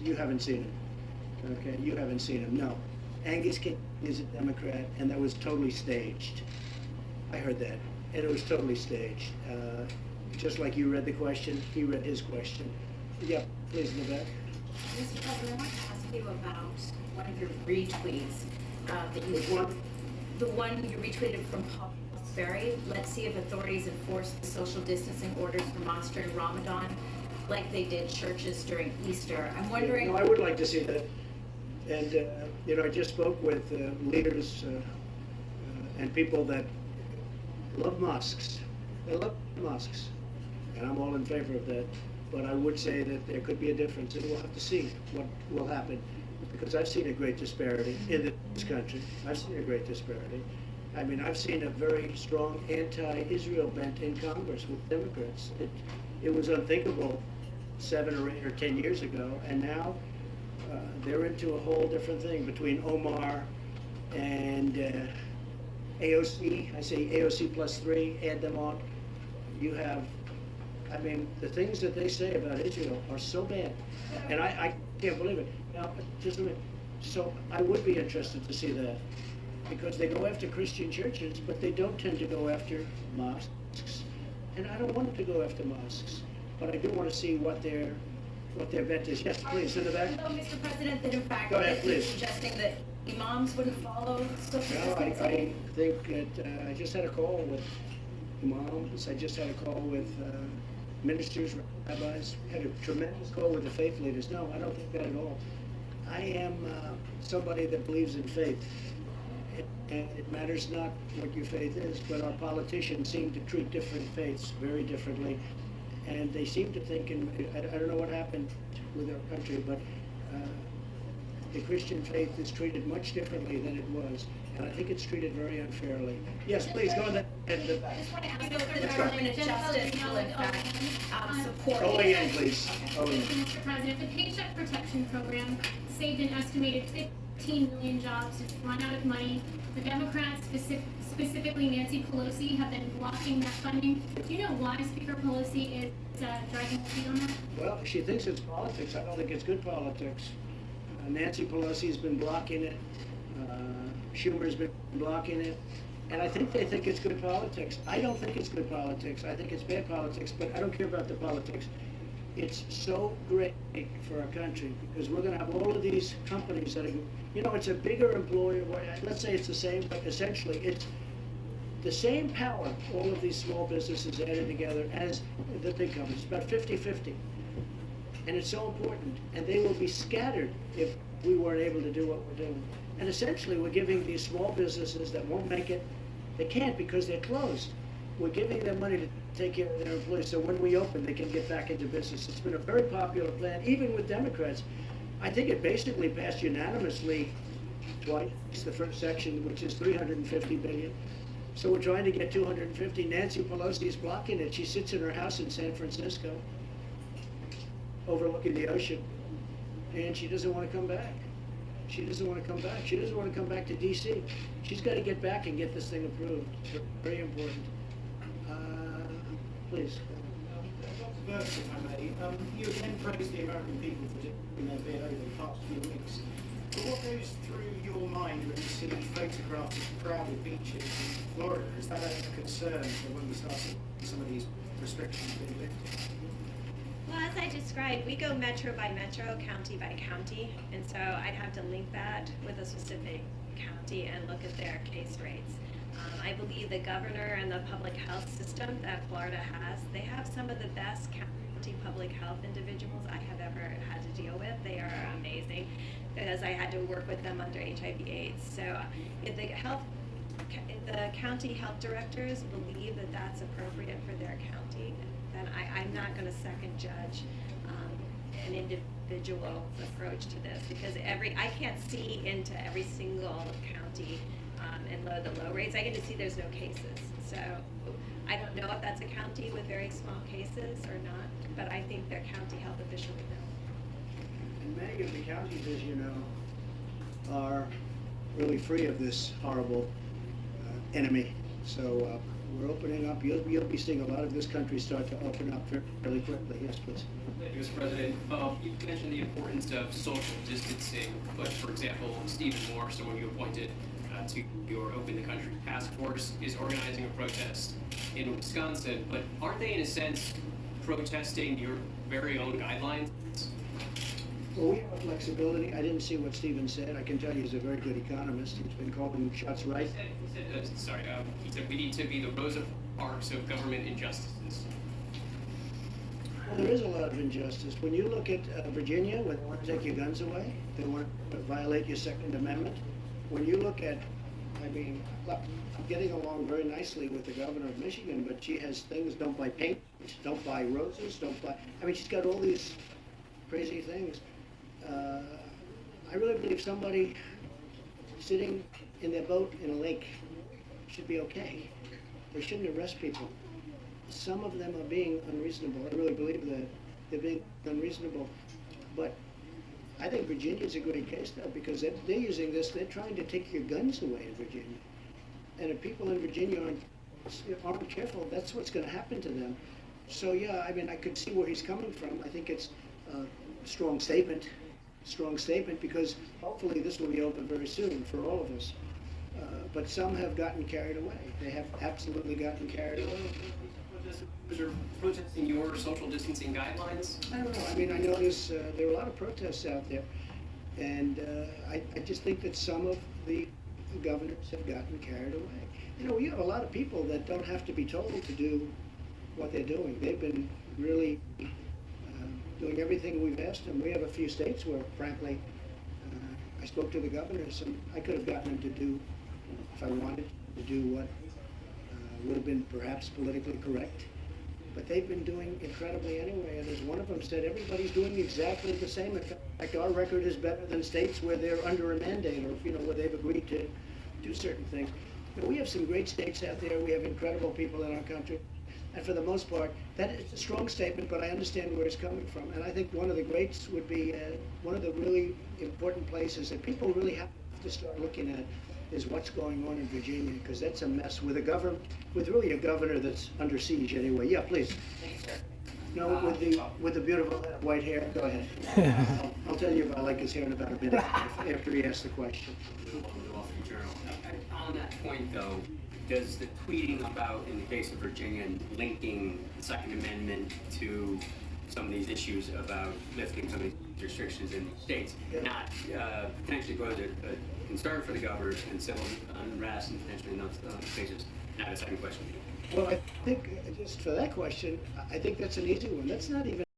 You haven't seen him. Okay, you haven't seen him. No. Angus King is a Democrat, and that was totally staged. I heard that, and it was totally staged. Just like you read the question, he read his question. Yeah, please, in the back. Mr. President, I want to ask you about one of your retweets that you. Which one? The one you retweeted from Paul Sperry. Let's see if authorities enforce the social distancing orders for Monster and Ramadan like they did churches during Easter. I'm wondering. No, I would like to see that. And, I just spoke with leaders and people that love mosques. They love mosques. And I'm all in favor of that. But I would say that there could be a difference, and we'll have to see what will happen. Because I've seen a great disparity in this country. I've seen a great disparity. I mean, I've seen a very strong anti-Israel bent in Congress with Democrats. It was unthinkable 7 or 8 or 10 years ago, and now they're into a whole different thing between Omar and AOC. I say AOC plus 3, add them on. You have, I mean, the things that they say about Israel are so bad, and I can't believe it. Now, just a minute. So I would be interested to see that, because they go after Christian churches, but they don't tend to go after mosques. And I don't want them to go after mosques, but I do want to see what their bet is. Yes, please, in the back. Though, Mr. President, that in fact Go ahead, you're please. suggesting that imams wouldn't follow social No, distancing? I think that I just had a call with imams. I just had a call with ministers, rabbis. Had a tremendous call with the faith leaders. No, I don't think that at all. I am somebody that believes in faith. And it matters not what your faith is, but our politicians seem to treat different faiths very differently. And they seem to think, I don't know what happened with our country, but the Christian faith is treated much differently than it was. And I think it's treated very unfairly. Yes, please, go ahead. I just want to ask you if the Department of Justice will in fact support. Go again, please. Thank you, Mr. President. The Paycheck Protection Program saved an estimated 15 million jobs. It's run out of money. The Democrats, specifically Nancy Pelosi, have been blocking that funding. Do you know why Speaker Pelosi is dragging her feet on that? Well, she thinks it's politics. I don't think it's good politics. Nancy Pelosi's been blocking it. Schumer's been blocking it. And I think they think it's good politics. I don't think it's good politics. I think it's bad politics, but I don't care about the politics. It's so great for our country, because we're going to have all of these companies that are, it's a bigger employer. Let's say it's the same, but essentially it's the same power, all of these small businesses added together, as the big companies. It's about 50-50. And it's so important. And they will be scattered if we weren't able to do what we're doing. And essentially, we're giving these small businesses that won't make it, they can't because they're closed. We're giving them money to take care of their employees, so when we open, they can get back into business. It's been a very popular plan, even with Democrats. I think it basically passed unanimously twice, the first section, which is $350 billion. So we're trying to get 250. Nancy Pelosi is blocking it. She sits in her house in San Francisco, overlooking the ocean, and she doesn't want to come back. She doesn't want to come back. She doesn't want to come back to D.C. She's got to get back and get this thing approved. Very important. Please. Dr. Burke, if I may, you again praised the American people for doing their bit over the past few weeks. But what goes through your mind when you see photographs of crowded beaches in Florida? Is that a concern for when we start seeing some of these restrictions being lifted? Well, as I described, we go metro by metro, county by county, and so I'd have to link that with a specific county and look at their case rates. I believe the governor and the public health system that Florida has, they have some of the best county public health individuals I have ever had to deal with. They are amazing, because I had to work with them under HIV/AIDS. So if the county health directors believe that that's appropriate for their county, then I'm not going to second judge an individual approach to this, because I can't see into every single county and the low rates. I get to see there's no cases. So I don't know if that's a county with very small cases or not, but I think their county health official would know. And Megan, the counties, as you know, are really free of this horrible enemy. So we're opening up. You'll be seeing a lot of this country start to open up fairly quickly. Yes, please. Thank you, Mr. President. You mentioned the importance of social distancing, but for example, Stephen Moore, someone you appointed to your Open the Country task force, is organizing a protest in Wisconsin, but aren't they in a sense protesting your very own guidelines? Well, we have flexibility. I didn't see what Stephen said. I can tell you he's a very good economist. He's been calling shots right. He said we need to be the Rosa Parks of government injustices. Well, there is a lot of injustice. When you look at Virginia, where they want to take your guns away, they want to violate your Second Amendment. When you look at, I mean, I'm getting along very nicely with the governor of Michigan, but she has things, don't buy paint, don't buy roses, don't buy, I mean, she's got all these crazy things. I really believe somebody sitting in their boat in a lake should be okay. They shouldn't arrest people. Some of them are being unreasonable. I really believe that they're being unreasonable. But I think Virginia's a great case though, because they're using this, they're trying to take your guns away in Virginia. And if people in Virginia aren't careful, that's what's going to happen to them. So yeah, I mean, I could see where he's coming from. I think it's a strong statement, because hopefully this will be open very soon for all of us. But some have gotten carried away. They have absolutely gotten carried away. They're protesting your social distancing guidelines? I don't know. I mean, I notice there are a lot of protests out there. And I just think that some of the governors have gotten carried away. You know, we have a lot of people that don't have to be told to do what they're doing. They've been really doing everything we've asked them. We have a few states where, frankly, I spoke to the governors and I could have gotten them to do, if I wanted, to do what would have been perhaps politically correct. But they've been doing incredibly anyway. And as one of them said, everybody's doing exactly the same. In fact, our record is better than states where they're under a mandate or, where they've agreed to do certain things. But we have some great states out there. We have incredible people in our country. And for the most part, that is a strong statement, but I understand where it's coming from. And I think one of the greats would be one of the really important places that people really have to start looking at is what's going on in Virginia, because that's a mess with really a governor that's under siege anyway. Yeah, please. Thanks, sir. No, with the beautiful head of white hair. Go ahead. I'll tell you if I like his hair in about a minute after he asks the question. On that point, though, does the tweeting about, in the case of Virginia, linking the Second Amendment to some of these issues about lifting some of these restrictions in the states, not potentially pose a concern for the governors and civil unrest and potentially in those cases? And I have a second question. Well, I think just for that question, I think that's an easy one. That's not even